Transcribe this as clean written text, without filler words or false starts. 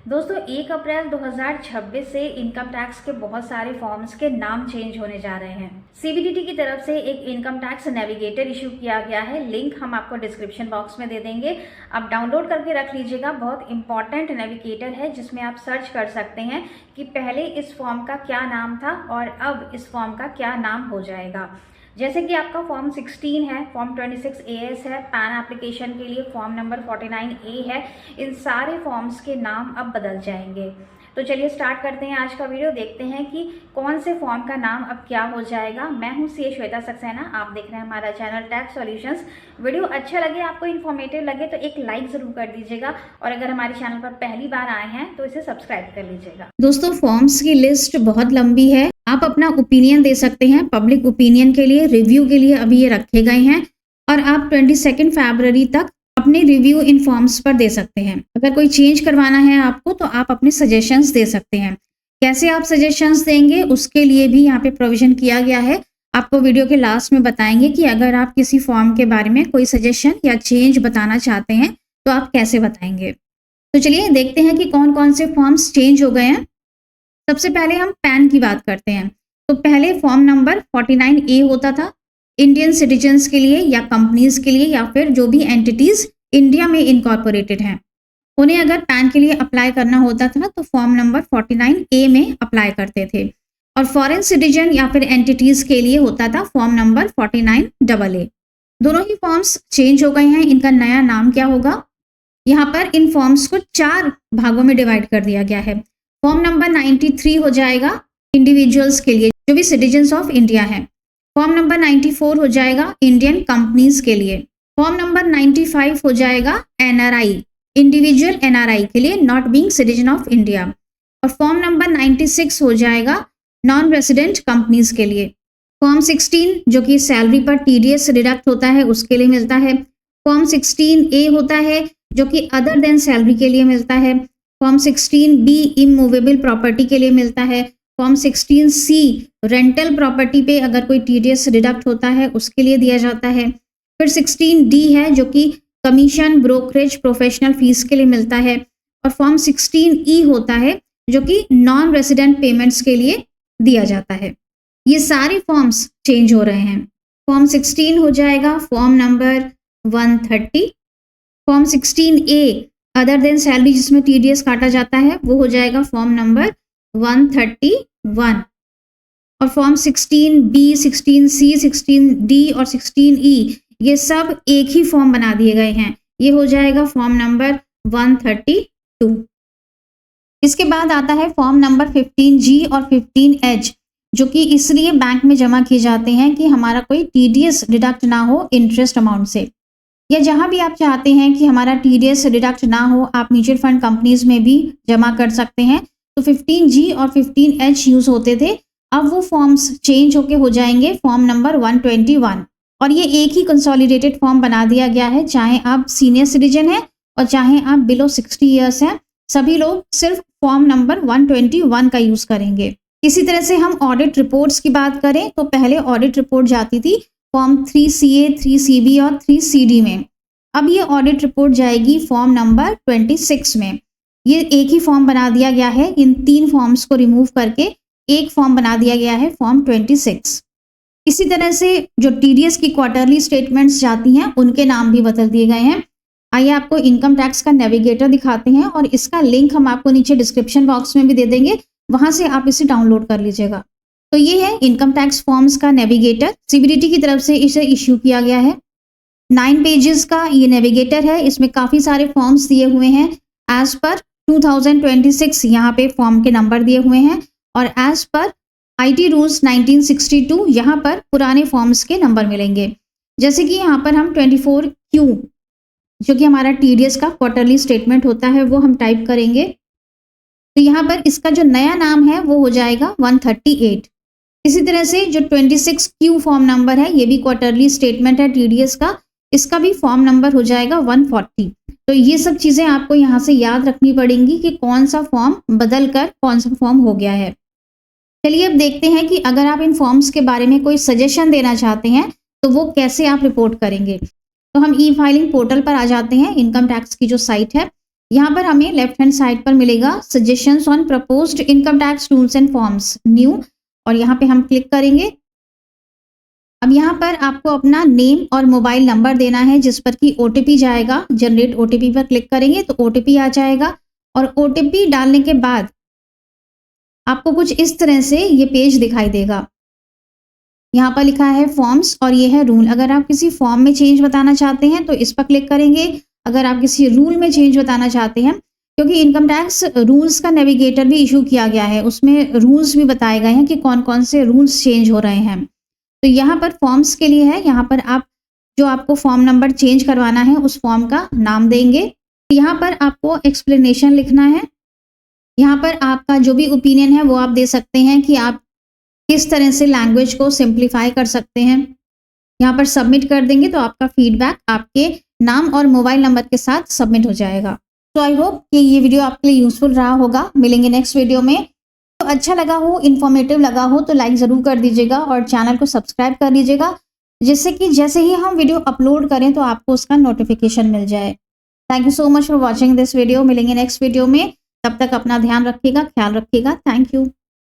दोस्तों 1 अप्रैल 2026 से income tax के बहुत सारे फॉर्म्स के नाम चेंज होने जा रहे हैं। सीबीडीटी की तरफ से एक इनकम टैक्स नेविगेटर इशू किया गया है। लिंक हम आपको डिस्क्रिप्शन बॉक्स में दे देंगे, आप डाउनलोड करके रख लीजिएगा। बहुत इंपॉर्टेंट नेविगेटर है जिसमें आप सर्च कर सकते हैं कि पहले इस फॉर्म का क्या नाम था और अब इस फॉर्म का क्या नाम हो जाएगा। जैसे कि आपका फॉर्म 16 है, फॉर्म 26 AS है, पैन एप्लीकेशन के लिए फॉर्म नंबर 49A है। इन सारे फॉर्म्स के नाम अब बदल जाएंगे। तो चलिए स्टार्ट करते हैं आज का वीडियो। देखते हैं कि कौन से फॉर्म का नाम अब क्या हो जाएगा। मैं हूं CA श्वेता सक्सेना, आप देख रहे हैं हमारा चैनल टैक्स सॉल्यूशंस। वीडियो अच्छा लगे, आपको इन्फॉर्मेटिव लगे तो एक लाइक जरूर कर दीजिएगा और अगर हमारे चैनल पर पहली बार आए हैं तो इसे सब्सक्राइब कर लीजिएगा। दोस्तों फॉर्म्स की लिस्ट बहुत लंबी है, आप अपना ओपिनियन दे सकते हैं। पब्लिक ओपिनियन के लिए, रिव्यू के लिए अभी ये रखे गए हैं और आप 22 फरवरी तक अपने रिव्यू इन फॉर्म्स पर दे सकते हैं। अगर कोई चेंज करवाना है आपको तो आप अपने सजेशंस दे सकते हैं। कैसे आप सजेशंस देंगे उसके लिए भी यहाँ पे प्रोविजन किया गया है। आपको वीडियो के लास्ट में बताएंगे कि अगर आप किसी फॉर्म के बारे में कोई सजेशन या चेंज बताना चाहते हैं तो आप कैसे बताएंगे। तो चलिए देखते हैं कि कौन कौन से फॉर्म्स चेंज हो गए हैं। सबसे पहले हम पैन की बात करते हैं। तो पहले फॉर्म नंबर 49A होता था इंडियन सिटीजन्स के लिए या कंपनीज के लिए या फिर जो भी एंटिटीज इंडिया में इनकॉर्पोरेटेड हैं, उन्हें अगर पैन के लिए अप्लाई करना होता था तो फॉर्म नंबर 49A में अप्लाई करते थे। और फॉरेन सिटीजन या फिर एंटिटीज के लिए होता था फॉर्म नंबर 49AA। दोनों ही फॉर्म्स चेंज हो गए हैं। इनका नया नाम क्या होगा, यहाँ पर इन फॉर्म्स को 4 भागों में डिवाइड कर दिया गया है। फॉर्म नंबर 93 हो जाएगा इंडिविजुअल्स के लिए जो भी सिटीजन्स ऑफ इंडिया हैं। फॉर्म नंबर 94 हो जाएगा इंडियन कंपनीज के लिए। फॉर्म नंबर 95 हो जाएगा NRI, इंडिविजुअल NRI के लिए, not being citizen of India. और फॉर्म नंबर 96 हो जाएगा नॉन रेसिडेंट कंपनीज के लिए। फॉर्म 16 जो कि सैलरी पर TDS डिडक्ट होता है उसके लिए मिलता है। फॉर्म 16A होता है जो कि अदर देन सैलरी के लिए मिलता है। फॉर्म 16B इमूवेबल प्रॉपर्टी के लिए मिलता है। फॉर्म 16C रेंटल प्रॉपर्टी पे अगर कोई TDS डिडक्ट होता है उसके लिए दिया जाता है। फिर 16D है जो कि कमीशन, ब्रोकरेज, प्रोफेशनल फीस के लिए मिलता है। और फॉर्म 16E होता है जो कि नॉन रेसिडेंट पेमेंट्स के लिए दिया जाता है। ये सारे फॉर्म्स चेंज हो रहे हैं। फॉर्म 16 हो जाएगा form number 130। Form 16A other than salary जिसमें TDS काटा जाता है वो हो जाएगा फॉर्म नंबर 131। और फॉर्म 16B, 16C, 16D और 16E ये सब एक ही फॉर्म बना दिए गए हैं। ये हो जाएगा फॉर्म नंबर 132। इसके बाद आता है फॉर्म नंबर 15G और 15H जो कि इसलिए बैंक में जमा किए जाते हैं कि हमारा कोई TDS डिडक्ट ना हो इंटरेस्ट अमाउंट से, या जहां भी आप चाहते हैं कि हमारा TDS डिडक्ट ना हो आप म्यूचुअल फंड कंपनीज में भी जमा कर सकते हैं। तो 15G और 15H यूज होते थे, अब वो फॉर्म्स चेंज होके हो जाएंगे फॉर्म नंबर 121 और ये एक ही कंसोलिडेटेड फॉर्म बना दिया गया है। चाहे आप सीनियर सिटीजन हैं और चाहे आप बिलो 60 ईयर्स हैं, सभी लोग सिर्फ फॉर्म नंबर 121 का यूज करेंगे। इसी तरह से हम ऑडिट रिपोर्ट्स की बात करें तो पहले ऑडिट रिपोर्ट जाती थी फॉर्म 3CA, 3CB और 3CD में। अब ये ऑडिट रिपोर्ट जाएगी फॉर्म नंबर 26 में। ये एक ही फॉर्म बना दिया गया है, इन 3 फॉर्म्स को रिमूव करके एक फॉर्म बना दिया गया है फॉर्म 26। इसी तरह से जो TDS की क्वार्टरली स्टेटमेंट्स जाती हैं उनके नाम भी बदल दिए गए हैं। आइए आपको इनकम टैक्स का नेविगेटर दिखाते हैं और इसका लिंक हम आपको नीचे डिस्क्रिप्शन बॉक्स में भी दे देंगे, वहां से आप इसे डाउनलोड कर लीजिएगा। तो ये है इनकम टैक्स फॉर्म्स का नेविगेटर, CBDT की तरफ से इसे इश्यू किया गया है। 9 पेजेस का ये नेविगेटर है, इसमें काफी सारे फॉर्म्स दिए हुए हैं। एज पर 2026 यहाँ पे फॉर्म के नंबर दिए हुए हैं और एज पर IT रूल्स 1962 यहाँ पर पुराने फॉर्म्स के नंबर मिलेंगे। जैसे कि यहाँ पर हम 24Q जो कि हमारा TDS का क्वार्टरली स्टेटमेंट होता है वो हम टाइप करेंगे तो यहाँ पर इसका जो नया नाम है वो हो जाएगा 138। इसी तरह से जो 26Q फॉर्म नंबर है ये भी क्वार्टरली स्टेटमेंट है TDS का, इसका भी फॉर्म नंबर हो जाएगा 140। तो ये सब चीजें आपको यहाँ से याद रखनी पड़ेंगी कि कौन सा फॉर्म बदल कर कौन सा फॉर्म हो गया है। चलिए अब देखते हैं कि अगर आप इन फॉर्म्स के बारे में कोई सजेशन देना चाहते हैं तो वो कैसे आप रिपोर्ट करेंगे। तो हम ई फाइलिंग पोर्टल पर आ जाते हैं, इनकम टैक्स की जो साइट है यहाँ पर हमें लेफ्ट हैंड साइड पर मिलेगा suggestions on proposed income tax rules and forms new, और यहाँ पे हम क्लिक करेंगे। अब यहाँ पर आपको अपना नेम और मोबाइल नंबर देना है जिस पर कि OTP जाएगा। जनरेट OTP पर क्लिक करेंगे तो OTP आ जाएगा, और OTP डालने के बाद आपको कुछ इस तरह से ये पेज दिखाई देगा। यहाँ पर लिखा है फॉर्म्स और ये है रूल। अगर आप किसी फॉर्म में चेंज बताना चाहते हैं तो इस पर क्लिक करेंगे। अगर आप किसी रूल में चेंज बताना चाहते हैं, क्योंकि इनकम टैक्स रूल्स का नेविगेटर भी इशू किया गया है, उसमें रूल्स भी बताए गए हैं कि कौन कौन से रूल्स चेंज हो रहे हैं। तो यहाँ पर फॉर्म्स के लिए है, यहाँ पर आप जो आपको फॉर्म नंबर चेंज करवाना है उस फॉर्म का नाम देंगे। यहाँ पर आपको एक्सप्लेनेशन लिखना है। यहाँ पर आपका जो भी ओपिनियन है वो आप दे सकते हैं कि आप किस तरह से लैंग्वेज को सिंप्लीफाई कर सकते हैं। यहाँ पर सबमिट कर देंगे तो आपका फीडबैक आपके नाम और मोबाइल नंबर के साथ सबमिट हो जाएगा। तो आई होप कि ये वीडियो आपके लिए यूजफुल रहा होगा। मिलेंगे नेक्स्ट वीडियो में। तो अच्छा लगा हो, इन्फॉर्मेटिव लगा हो तो लाइक ज़रूर कर दीजिएगा और चैनल को सब्सक्राइब कर लीजिएगा, जिससे कि जैसे ही हम वीडियो अपलोड करें तो आपको उसका नोटिफिकेशन मिल जाए। Thank you so much for watching this video. मिलेंगे नेक्स्ट वीडियो में, तब तक अपना ध्यान रखिएगा, ख्याल रखिएगा। Thank you.